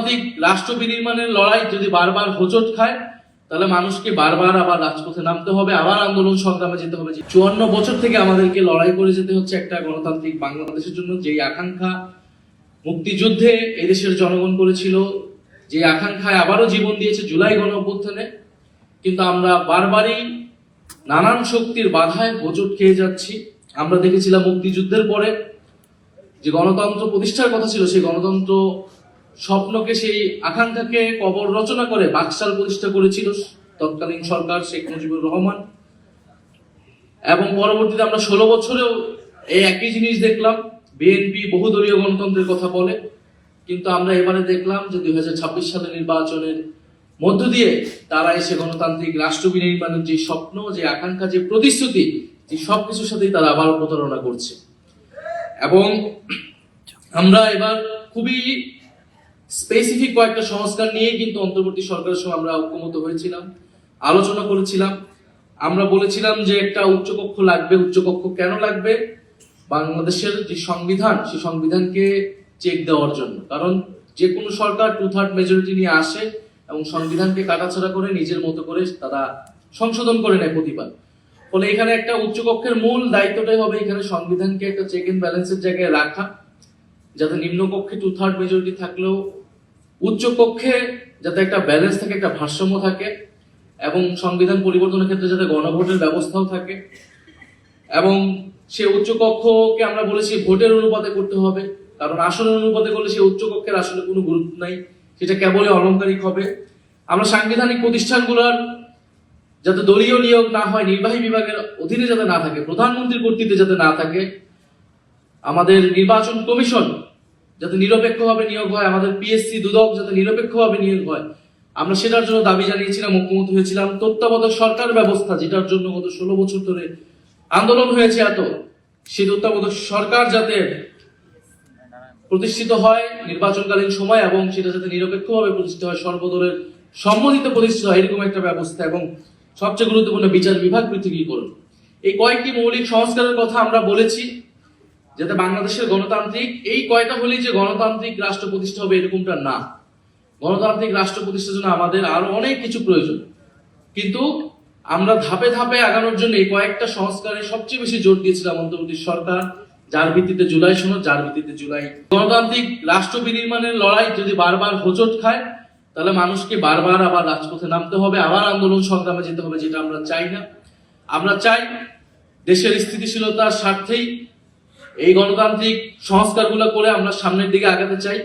গণতান্ত্রিক রাষ্ট্র বিনির্মাণের লড়াই যদি বারবার হোঁচট খায়, তাহলে মানুষকে বারবার আবার রাজপথে নামতে হবে, আবার আন্দোলন সংগ্রামে যেতে হবে। 54 বছর থেকে আমাদেরকে লড়াই করে যেতে হচ্ছে একটা গণতান্ত্রিক বাংলাদেশের জন্য। যেই আকাঙ্ক্ষা মুক্তিযুদ্ধে এদেশের জনগণ করেছিল, যে আকাঙ্ক্ষায় আবারও জীবন দিয়েছে জুলাই গণ অভ্যুত্থানে, কিন্তু আমরা বারবারই নানান শক্তির বাধায় হোঁচট খেয়ে যাচ্ছি। আমরা দেখেছিলাম মুক্তিযুদ্ধের পরে যে গণতন্ত্র প্রতিষ্ঠার কথা ছিল, সেই গণতন্ত্র স্বপ্নকে, সেই আকাঙ্ক্ষাকে কবর রচনা করে বাকশাল প্রতিষ্ঠা করেছিল তৎকালীন সরকার শেখ মুজিবুর রহমান। এবং পরবর্তীতে আমরা 16 বছরেও এই একই জিনিস দেখলাম। বিএনপি বহুদলীয় গণতন্ত্রের কথা বলে, কিন্তু আমরা এবারে দেখলাম যে 2026 সালের নির্বাচনের মধ্য দিয়ে তারা এসে গণতান্ত্রিক রাষ্ট্র বিনির্মাণের যে স্বপ্ন, যে আকাঙ্ক্ষা, যে প্রতিশ্রুতি, যে সবকিছুর সাথেই তারা আবার প্রতারণা করছে। এবং আমরা এবার খুবই স্পেসিফিক কয়েকটা সংস্কার নিয়ে কিন্তু অন্তর্বর্তী সরকারের সঙ্গে আমরা ঐক্যমত হয়েছিলাম, আলোচনা করেছিলাম। আমরা বলেছিলাম যে একটা উচ্চকক্ষ লাগবে। উচ্চকক্ষ কেন লাগবে? বাংলাদেশের যে সংবিধান, সেই সংবিধানকে চেক দেওয়ার জন্য। কারণ যে কোনো সরকার 2/3 মেজরিটি নিয়ে আসে এবং সংবিধানকে কাটাছাড়া করে নিজের মতো করে তারা সংশোধন করে নেয় প্রতিবার। ফলে এখানে একটা উচ্চকক্ষের মূল দায়িত্বটাই হবে এখানে সংবিধানকে একটা চেক এন্ড ব্যালেন্সের জায়গায় রাখা, যাতে নিম্নকক্ষে 2/3 মেজরিটি থাকলেও উচ্চকক্ষে যাতে একটা ব্যালেন্স থাকে, একটা ভারসাম্য থাকে, এবং সংবিধান পরিবর্তনের ক্ষেত্রে যাতে গণভোটের ব্যবস্থাও থাকে। এবং সে উচ্চকক্ষকে আমরা বলেছি ভোটের অনুপাতে করতে হবে, কারণ আসনের অনুপাতে করলে সে উচ্চকক্ষের আসলে কোনো গুরুত্ব নাই, সেটা কেবলই অলংকারিক হবে। আমরা সাংবিধানিক প্রতিষ্ঠানগুলোর যাতে দলীয় নিয়োগ না হয়, নির্বাহী বিভাগের অধীনে যাতে না থাকে, প্রধানমন্ত্রীর কর্তৃত্বে যাতে না থাকে, আমাদের নির্বাচন কমিশন যাতে নিরপেক্ষভাবে নিয়োগ হয়, আমাদের পিএসসি দুদক যাতে নিরপেক্ষভাবে নিয়োগ হয়, আমরা সেটার জন্য দাবি জানিয়েছিলাম, ঐক্যমত হয়েছিলাম। তত্ত্বাবধায়ক সরকার ব্যবস্থা, যেটার জন্য গত 16 বছর ধরে আন্দোলন হয়েছে এত, সেই তত্ত্বাবধায়ক সরকার যাতে প্রতিষ্ঠিত হয় নির্বাচনকালীন সময়, এবং সেটা যাতে নিরপেক্ষভাবে প্রতিষ্ঠিত হয়, সর্বদলের সম্মতিতে প্রতিষ্ঠিত হয়, এরকম একটা ব্যবস্থা। এবং সবচেয়ে গুরুত্বপূর্ণ বিচার বিভাগ পৃথকীকরণ। এই কয়েকটি মৌলিক সংস্কারের কথা আমরা বলেছি, যাতে বাংলাদেশের গণতান্ত্রিক, এই কয়টা হলেই যে গণতান্ত্রিক রাষ্ট্র প্রতিষ্ঠা হবে এরকমটা না। গণতান্ত্রিক রাষ্ট্র প্রতিষ্ঠার জন্য আমাদের আরো অনেক কিছু প্রয়োজন, কিন্তু আমরা ধাপে ধাপে আগানোর জন্য এই কয়েকটা সংস্কারে সবচেয়ে বেশি জোর দিয়েছিলাম অন্তর্বর্তী সরকার, যার ভিত্তিতে জুলাই সনদ, যার ভিত্তিতে জুলাই। গণতান্ত্রিক রাষ্ট্র বিনির্মাণের লড়াই যদি বারবার হোঁচট খায়, তাহলে মানুষকে বারবার আবার রাজপথে নামতে হবে, আবার আন্দোলন সংগ্রামে যেতে হবে, যেটা আমরা চাই না। আমরা চাই দেশের স্থিতিশীলতার স্বার্থেই এই গণতান্ত্রিক সংস্কারগুলো করে আমরা সামনের দিকে আগাতে চাই।